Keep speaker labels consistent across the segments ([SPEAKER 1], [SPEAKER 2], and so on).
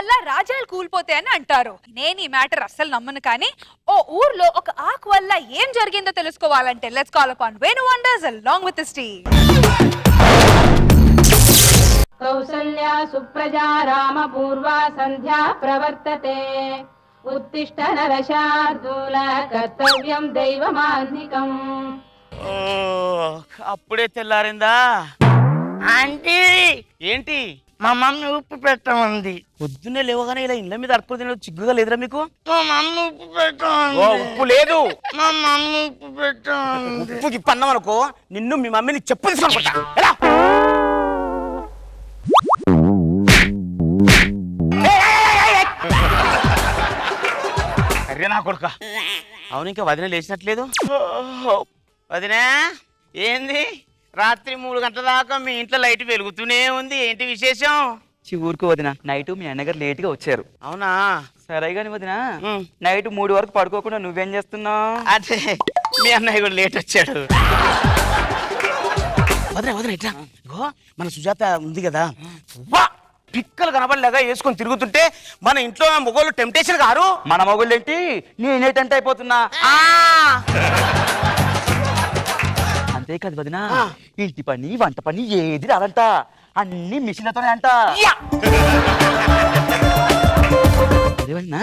[SPEAKER 1] వల్ల రాజ్యాలు కూలిపోతాయని అంటారు. నేను ఈ మ్యాటర్ అస్సలు నమ్మను. కానీ ఓ ఊర్లో ఒక ఆకు వల్ల ఏం జరిగిందో తెలుసుకోవాలంటే let's call upon Venu wonders along with his team.
[SPEAKER 2] కౌసల్యా సుప్రజా రామ పూర్వా సంధ్యా ప్రవర్తతే ఉత్తిష్ట నరశార్దూల కర్తవ్యం దైవమాన్నికం.
[SPEAKER 3] అప్పుడే తెల్లారిందా?
[SPEAKER 4] ఆంటీ
[SPEAKER 3] ఏంటి?
[SPEAKER 4] మా మమ్మీ ఉప్పు పెట్టమంది.
[SPEAKER 3] పొద్దున్నే లేవగానే ఇలా ఇళ్ళ మీద అడుక్కు తినడం చిగ్గుగా లేదురా మీకు?
[SPEAKER 4] మా మమ్మీ ఉప్పు పెట్టమంది.
[SPEAKER 3] ఉప్పు లేదు.
[SPEAKER 4] మా మమ్మీ ఉప్పు పెట్టమంది.
[SPEAKER 3] ఉప్పు ఇప్పన్నాం అనుకో నిన్ను మీ మమ్మీని చెప్పు తీసుకుంటా. ఎలా అరే నా కొడుక. అవును, ఇంకా వదిన లేచినట్లేదు. వదినా ఏంది రాత్రి 3 గంటల దాకా మీ ఇంట్లో లైట్ వెలుగుతూనే ఉంది, ఏంటి విశేషం?
[SPEAKER 5] ఊరుకు వదిన, నైట్ మీ అన్నగారు లేట్ గా వచ్చారు.
[SPEAKER 3] అవునా?
[SPEAKER 5] సరే గాని వదిన, నైట్ 3 వరకు పడుకోకుండా నువ్వేం చేస్తున్నావు?
[SPEAKER 3] అదే మీ అన్నయ్య కూడా లేట్ వచ్చాడు. వదిన వదిన ఇట్లా ఇగో మన సుజాత ఉంది కదా, పిక్కలు కనబడలేగా వేసుకొని తిరుగుతుంటే మన ఇంట్లో మొగోళ్ళు టెంప్టేషన్ గారు.
[SPEAKER 5] మన మొగుళ్ళు ఏంటి, నేనే టెంట్ అయిపోతున్నా. అంతే కదా వదిన, ఇంటి పని వంట పని ఏది రాదంట, అన్ని మిషన్లతోనే అంట. అదే వదిన,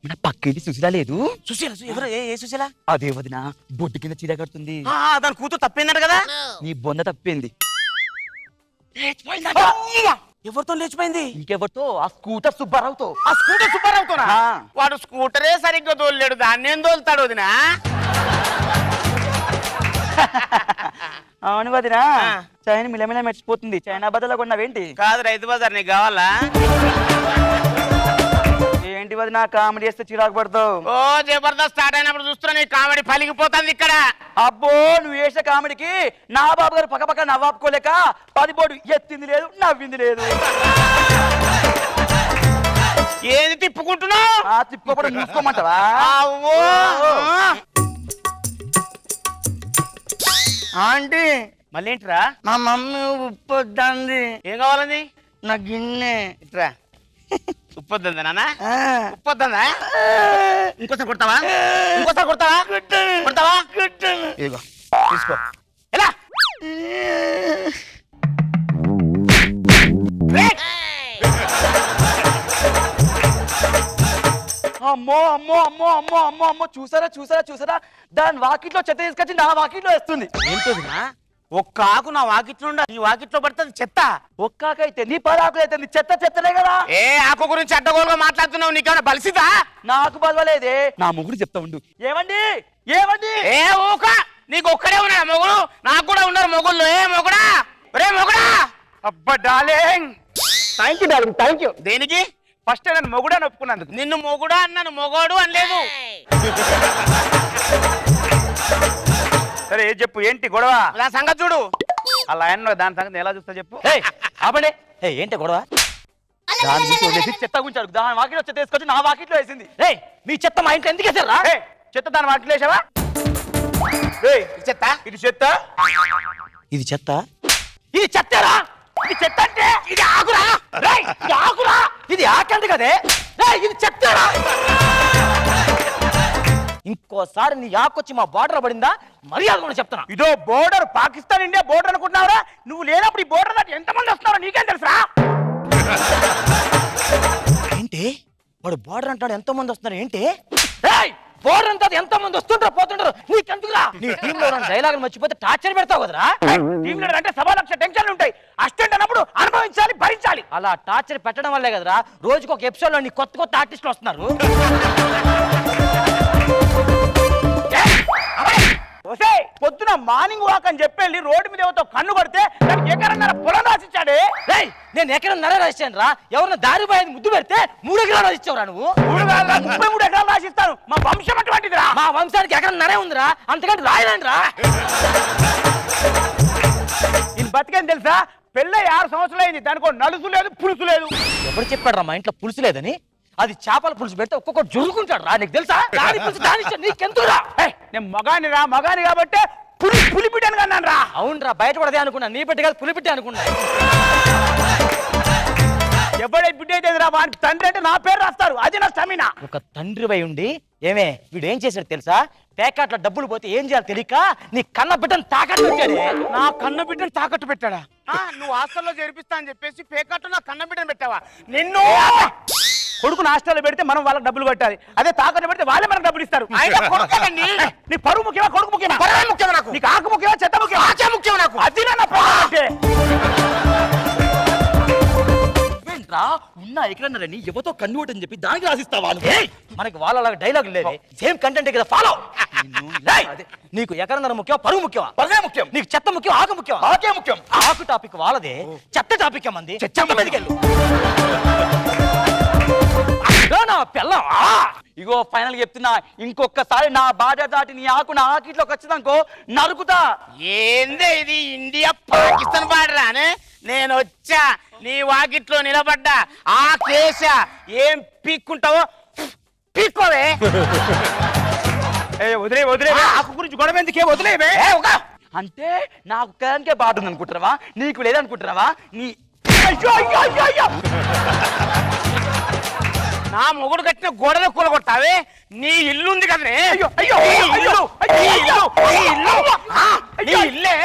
[SPEAKER 5] మన పక్కింటి సుశీల లేదు?
[SPEAKER 3] సుశీల? ఎవరు? ఏ సుశీల?
[SPEAKER 5] అదే వదిన, బొడ్డు కింద చీర కడుతుంది.
[SPEAKER 3] దాని కూతురు తప్పిందట కదా?
[SPEAKER 5] నీ బొంద తప్పింది.
[SPEAKER 3] ఎవరితో లేచిపోయింది?
[SPEAKER 5] ఇంకెవరితో? ఆ స్కూటర్ సుబ్బారావుతో.
[SPEAKER 3] ఆ స్కూటర్ సుబ్బారావుతోనా? వాడు స్కూటరే సరిగ్గా తోలేడు, దాన్ని ఏం తోలుతాడు వదినా?
[SPEAKER 5] అవును వదిన, చైన్ మిలమిల మెచ్చిపోతుంది. చైనా బదులు కొన్నావేంటి?
[SPEAKER 3] కాదు, రైతు బజార్. నీకు కావాలా?
[SPEAKER 5] ఏంటి వదిన కామెడీ చేస్తే చిరాకు పడతావు?
[SPEAKER 3] ఓ జబర్దస్త్ స్టార్ట్ అయినప్పుడు చూస్తున్నా నీ కామెడీ పలిగిపోతుంది ఇక్కడ.
[SPEAKER 5] అబ్బో, నువ్వు వేసే కామెడీకి నా బాబు గారు పక్క నవ్వాపుకోలేక 10 బోర్డు ఎత్తింది లేదు, నవ్వింది లేదు.
[SPEAKER 3] ఏది తిప్పుకుంటున్నావు?
[SPEAKER 5] తిప్పుకోకుండా చూసుకోమంటావా?
[SPEAKER 4] ఆంటీ
[SPEAKER 3] మళ్ళీ ఏంట్రా?
[SPEAKER 4] మా మమ్మీ ఉప్పు వద్దంది.
[SPEAKER 3] ఏం కావాలని?
[SPEAKER 4] నా గిన్నె
[SPEAKER 3] ఇట్రా. ఉప్పొద్దా నాన్న? ఉప్పొద్దా? ఇంకోసారి కొడతావా? ఇంకోసారి కొడతావా? కొడతావా? ఇదిగో తీసుకో. ఎలా?
[SPEAKER 5] అమ్మో అమ్మో అమ్మో అమ్మో అమ్మో అమ్మో, చూసారా చూసారా చూసారా, దాని వాకిట్లో చెత్త తీసుకొచ్చి నా వాకిట్లో వేస్తుంది.
[SPEAKER 3] ఏంటోదినా? ఒక్క ఆకు నా వాకిట్లో ఉండ, నీ వాకిట్లో పడుతుంది చెత్త.
[SPEAKER 5] ఒక్క ఆకైతే నీ 10 ఆకులు అయితే చెత్త చెత్తనే కదా.
[SPEAKER 3] ఏ ఆకు గురించి అడ్డగోలుగా మాట్లాడుతున్నావు? నీకేమైనా బలిసిదా?
[SPEAKER 5] నాకు బలవలేదే, నా మొగుడు చెప్తా ఉండు. ఏమండి ఏమండి?
[SPEAKER 3] ఏ ఊక, నీకు ఒక్కడే ఉన్నాడు మొగుడు, నాకు కూడా ఉన్నారు మొగుళ్ళు. ఏ మొగుడా, రే మొగుడా.
[SPEAKER 6] అబ్బా darling, thank you darling, thank you.
[SPEAKER 3] దేనికి?
[SPEAKER 6] ఫస్ట్ నన్ను మొగుడా ఒప్పుకున్నందుకు.
[SPEAKER 3] నిన్ను మొగుడా అన్నాను, మొగోడు అనలేదు.
[SPEAKER 6] సరే చెప్పు, ఏంటి గొడవ?
[SPEAKER 3] నా సంగతి చూడు.
[SPEAKER 6] అలా ఆయన దాని సంగతి ఎలా చూస్తా చెప్పు.
[SPEAKER 5] ఆపండి. ఏంటి గొడవ? దాని గురించి వదిలేసి చెత్త గురించి అడుగు. దాని వాకిట్లో చెత్త వేసుకొచ్చి నా వాకిట్లో వేసింది. మీ చెత్త మా ఇంట్లో ఎందుకు వేసారా?
[SPEAKER 6] చెత్త దాని వాటిలో వేసావా?
[SPEAKER 3] చెత్త
[SPEAKER 6] ఇది చెత్త,
[SPEAKER 5] ఇది చెత్త, ఇది చెత్తరా? ఇది చెత్త అంటే ఇది ఆకురా? ఇది ఆకురా? ఇది ఆకండి కదే, ఇది చెత్తరా? ఇంకోసారి నీ ఆకొచ్చి మా బార్డర్ పడిందా మర్యాద కూడా చెప్తున్నా.
[SPEAKER 6] ఇదో బోర్డర్, పాకిస్తాన్ ఇండియా బోర్డర్ అనుకుంటున్నావురా? నువ్వు లేనప్పుడు ఈ బోర్డర్ దాటి ఎంతమంది వస్తున్నారో నీకేం తెలుసా?
[SPEAKER 5] ఏంటి వాడు బార్డర్ అంటాడు, ఎంతో మంది వస్తున్నారు ఏంటి? బోర్డర్ అంతా ఎంతో మంది వస్తుంటారు పోతుంటారు, నీకెందుకురా? నీ టీంలో డైలాగులు మర్చిపోతే టార్చర్ పెడతావు కదరా?
[SPEAKER 6] టీం లీడర్ అంటే 1,00,000 టెన్షన్లు ఉంటాయి. అసిస్టెంట్ అన్నప్పుడు అనుభవించాలి, భరించాలి.
[SPEAKER 5] అలా టార్చర్ పెట్టడం వల్లే కదరా రోజుకు ఒక ఎపిసోడ్ లో నీ కొత్త కొత్త ఆర్టిస్టులు వస్తున్నారు.
[SPEAKER 6] పొద్దున మార్నింగ్ వాక్ అని చెప్పి రోడ్డు మీద ఎవరితో కన్ను కొడితే దానికి ఎకరన్నర పొలం రాసిచ్చాడే.
[SPEAKER 5] నేను ఎకరన్నర రాసిచ్చాను రా. ఎవరన్నా దారి పోయేది ముద్దు పెడితే 3 ఎకరాలు రాసిచ్చావురా నువ్వు.
[SPEAKER 6] 33 ఎకరాలు రాసిస్తాను. మా వంశం అటువంటిదిరా.
[SPEAKER 5] మా వంశానికి ఎకరన్నరే ఉందిరా, అంతకంటే రాయలేండి రా.
[SPEAKER 6] నేను బతికేం తెలుసా? పెళ్ళై 6 సంవత్సరాలు అయింది, దానికి నలుసు లేదు, పులుసు లేదు.
[SPEAKER 5] ఎవరు చెప్పాడు రా మా ఇంట్లో పులుసు లేదని? అది చేపల పులుసు పెడితే ఒక్కొక్కటి జురుకుంటాడు రా, నీకు తెలుసా? దాని పులుసు దాని నీకెందుకురా?
[SPEAKER 6] నేను మగాని కాబట్టి పులిపిట్టాను కన్నాను రా.
[SPEAKER 5] అవునరా, బయట పడదే అనుకున్నా, నీ పెట్టి కాదు పులిపిట్టే అనుకున్నా.
[SPEAKER 6] ఎవడే బిడ్డ అయితే వానికి తండ్రి అంటే నా పేరు రాస్తారు, అది నా స్టమినా.
[SPEAKER 5] ఒక తండ్రి వై ఉండి ఏమే వీడు ఏం చేశాడు తెలుసా? పేకాట్లో డబ్బులు పోతే ఏం చేయాలి తెలియక నీ కన్న బిడ్డను తాకట్టు పెట్టాడు.
[SPEAKER 6] నా కన్న బిడ్డను తాకట్టు పెట్టాడా? నువ్వు హాస్టల్లో చేర్పిస్తా అని చెప్పేసి పేకాట్లో నా కన్న బిడ్డను పెట్టావా? నిన్ను కొడుకుని హాస్టల్లో పెడితే మనం వాళ్ళకి డబ్బులు కట్టాలి, అదే తాకట్టు పెడితే వాళ్ళే మనకు డబ్బులు ఇస్తారు. నీ పరువు ముఖ్యమా కొడుకు ముఖ్యమా? ముఖ్యమా నాకు? నీకు ఆకు ముఖ్యమా చెత్త ముఖ్యమా? ఆకే ముఖ్యం నాకు. అది నా అంటే
[SPEAKER 5] ఉన్న ఎక్కడన్నారని ఎవతో కన్నుటని చెప్పి దానికి రాసిస్తావా? మనకి వాళ్ళ డైలాగ్ లేదు, సేమ్ కంటెంట్ కదా ఫాలో. నీకు ఎకరన్నర ముఖ్యం పరువు ముఖ్యమా? పరువే ముఖ్యం. నీకు చెత్త ముఖ్యం ఆకు ముఖ్యం? ఆకే ముఖ్యం. ఆకు టాపిక్ వాళ్ళదే, చెత్త టాపిక్ మంది. చెత్త మీదకి వెళ్ళు. పెళ్ళం
[SPEAKER 7] ఇగో ఫైనల్ చెప్తున్నా, ఇంకొకసారి నా బాధ దాటి నీ ఆకు నా ఆకిట్లోకి వచ్చిందనుకో నరుకుతా.
[SPEAKER 3] ఏందే ఇది ఇండియా పాకిస్తాన్ బార్డరానే? నేను వచ్చా నీ వాకిట్లో నిలబడ్డా, ఆ కేస ఏం పీక్కుంటావో పీక్కోవే.
[SPEAKER 6] వదిలే వదిలే, ఆకు గురించి గొడవ ఎందుకే? వదిలేవే.
[SPEAKER 7] అంటే నాకు కదానికే బాధ ఉంది అనుకుంటున్నావా? నీకు లేదనుకుంటున్నావా? నీ
[SPEAKER 6] అయ్యో అయ్యో అయ్యో అయ్యో,
[SPEAKER 3] నా మొగుడు కట్టిన గోడలో కూలగొట్టావే. నీ ఇల్లు ఉంది కదనే?
[SPEAKER 6] అయ్యో అయ్యో
[SPEAKER 7] నీ ఇల్లే.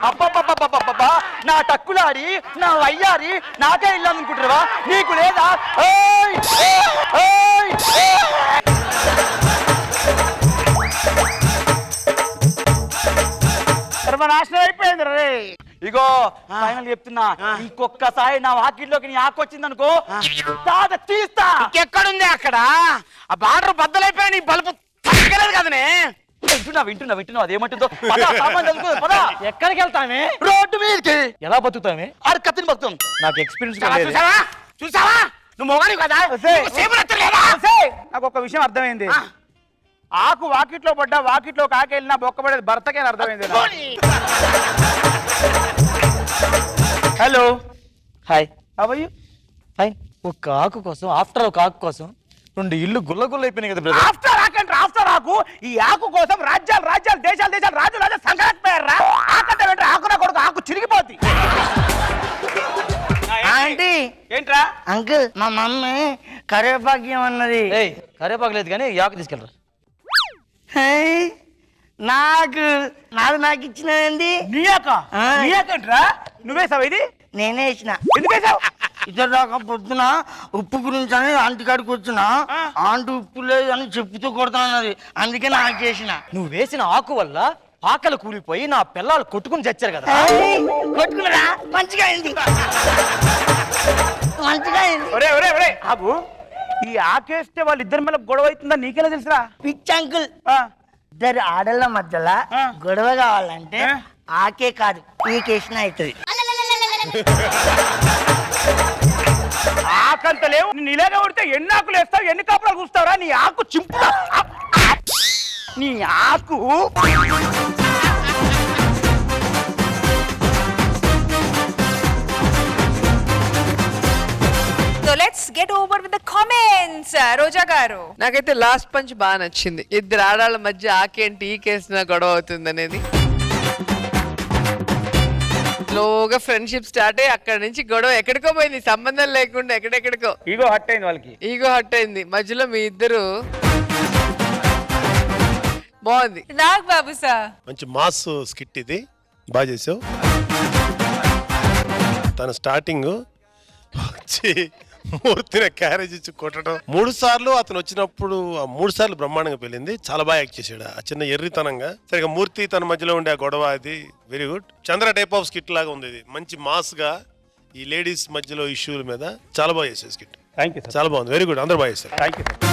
[SPEAKER 7] అబ్బబ్బబ్బబ్బబ్బబ్బా, నా టక్కులాడి నా వయ్యారి నాకే ఇల్లు అనుకుంటున్నావా? నీకు లేదా?
[SPEAKER 6] సర్వనాశనం అయిపోయింది రే.
[SPEAKER 7] ఇగో ఫైనల్ చెప్తున్నా, ఇంకొకసారి నా వాకిట్లోకి నీ ఆకొచ్చిందనుకో తాత తీస్తా.
[SPEAKER 3] ఎక్కడుంది అక్కడ? ఆ బార్డర్ బద్దలైపోయా, నీ బలుపు తగ్గలేదు కదనే?
[SPEAKER 7] వింటున్నా అదేమంటుందో.
[SPEAKER 5] ఎక్కడికి వెళ్తామే?
[SPEAKER 7] రోడ్డు మీదకి.
[SPEAKER 5] ఎలా బతుకుతామే?
[SPEAKER 7] ఆడు కత్తిని బతుకుతాం.
[SPEAKER 5] నాకు ఎక్స్పీరియన్స్
[SPEAKER 3] చూసావా చూసావా? నువ్వు మొగాని కదా?
[SPEAKER 6] నాకు ఒక విషయం అర్థమైంది. ఆకు వాకిట్లో పడ్డా వాకిట్లో కాకెళ్ళినా బొక్కబడేది భర్తకే అర్థమైంది. Hello
[SPEAKER 5] hi
[SPEAKER 6] అవయ్యూ.
[SPEAKER 5] ఫైన్. ఒక ఆకు కోసం ఆఫ్టర్ ఒక ఆకు కోసం 2 ఇల్లు గుల్ల అయిపోయినాయి కదా బ్రదర్.
[SPEAKER 6] ఆఫ్టర్ ఆకంటే ఆఫ్టర్ ఆకు. ఈ ఆకు కోసం రాజ్యాలు రాజ్యాలు దేశాలు దేశాలు రాజు రాజా సంకరాకపోయారా? ఆకంటే వెంటనే ఆకున కొడుకు ఆకు చిరిగిపోద్ది.
[SPEAKER 4] ఆంటీ
[SPEAKER 6] ఏంట్రా?
[SPEAKER 4] అంకుల్ మా మమ్మీ కరివేపాక్యం అన్నది.
[SPEAKER 5] ఏయ్ కరేపాకు లేదు కానీ ఈ ఆకు తీసుకెళ్ళరా.
[SPEAKER 4] నాకు ఇచ్చినది
[SPEAKER 6] నీయాక నీయాకంట్రా? నువ్వేసావు ఇది?
[SPEAKER 4] నేనే ఇచ్చిన.
[SPEAKER 6] ఎందుకు వేసావు?
[SPEAKER 4] ఇద్దరు దాకా పొద్దున ఉప్పు గురించి అని ఆంటీ కాడికి వచ్చిన, ఆంటీ ఉప్పు లేదు అని చెప్పుతూ కొడతానన్నది, అందుకే నాకు చేసిన.
[SPEAKER 5] నువ్వు వేసిన ఆకు వల్ల ఆకలి కూలిపోయి నా పిల్లలు కొట్టుకుని చచ్చారు కదా.
[SPEAKER 4] కొట్టుకున్నారా? మంచిగా అయింది, మంచిగా అయింది.
[SPEAKER 6] ఒరే ఒరే ఒరే ఆకు. ఈ ఆకేస్తే వాళ్ళిద్దరి మీద గొడవ అవుతుందా నీకెలా తెలుసురా?
[SPEAKER 4] పిచ్చి అంకుల్, ఇద్దరు ఆడళ్ళ మధ్యలో గొడవ కావాలంటే ఆకే కాదు ఈకేసిన అవుతుంది.
[SPEAKER 6] ఆకంత లేవు. నేను ఇలాగే ఉడితే ఎన్ని ఆకులు వేస్తావు, ఎన్ని కాపురాలు కూస్తావురా? నీ ఆకు చింపు, నీ ఆకు.
[SPEAKER 1] So let's get over with the comments. రోజా గారు,
[SPEAKER 8] నాకైతే లాస్ట్ పంచ్ బాగా నచ్చింది. ఇద్దరు ఆడాళ్ళ మధ్య ఆకేంటి ఈ కేసిన గొడవ అవుతుంది అనేది. లోగా ఫ్రెండ్షిప్ స్టార్ట్ అయ్యి అక్కడ నుంచి గొడవ ఎక్కడికో పోయింది, సంబంధం లేకుండా ఎక్కడెక్కడికో.
[SPEAKER 6] ఈగో హట్ అయింది వాళ్ళకి.
[SPEAKER 8] ఈగో హట్ అయింది. మధ్యలో మీ ఇద్దరు బాగుంది.
[SPEAKER 1] నాగ్ బాబు సార్,
[SPEAKER 9] మంచి మాస్ స్కిట్ ఇది, బాగా చేసావు. తన స్టార్టింగ్ వచ్చి మూర్తిని క్యారేజ్ ఇచ్చి కొట్టడం 3 సార్లు అతను వచ్చినప్పుడు 3 సార్లు బ్రహ్మాండంగా పెళ్ళింది. చాలా బాగా యాక్ట్ చేశాడు ఆ చిన్న ఎర్రితనంగా. సరిగా మూర్తి తన మధ్యలో ఉండే ఆ గొడవ, అది very good. Chandra type of skit లాగా ఉంది ఇది, మంచి మాస్ గా ఈ లేడీస్ మధ్యలో ఇష్యూల మీద చాలా బాగా చేశారు స్కిట్.
[SPEAKER 6] థ్యాంక్ యూ సార్,
[SPEAKER 9] చాలా బాగుంది, వెరీ గుడ్, అందరూ బాగా చేశారు.
[SPEAKER 6] Thank you sir.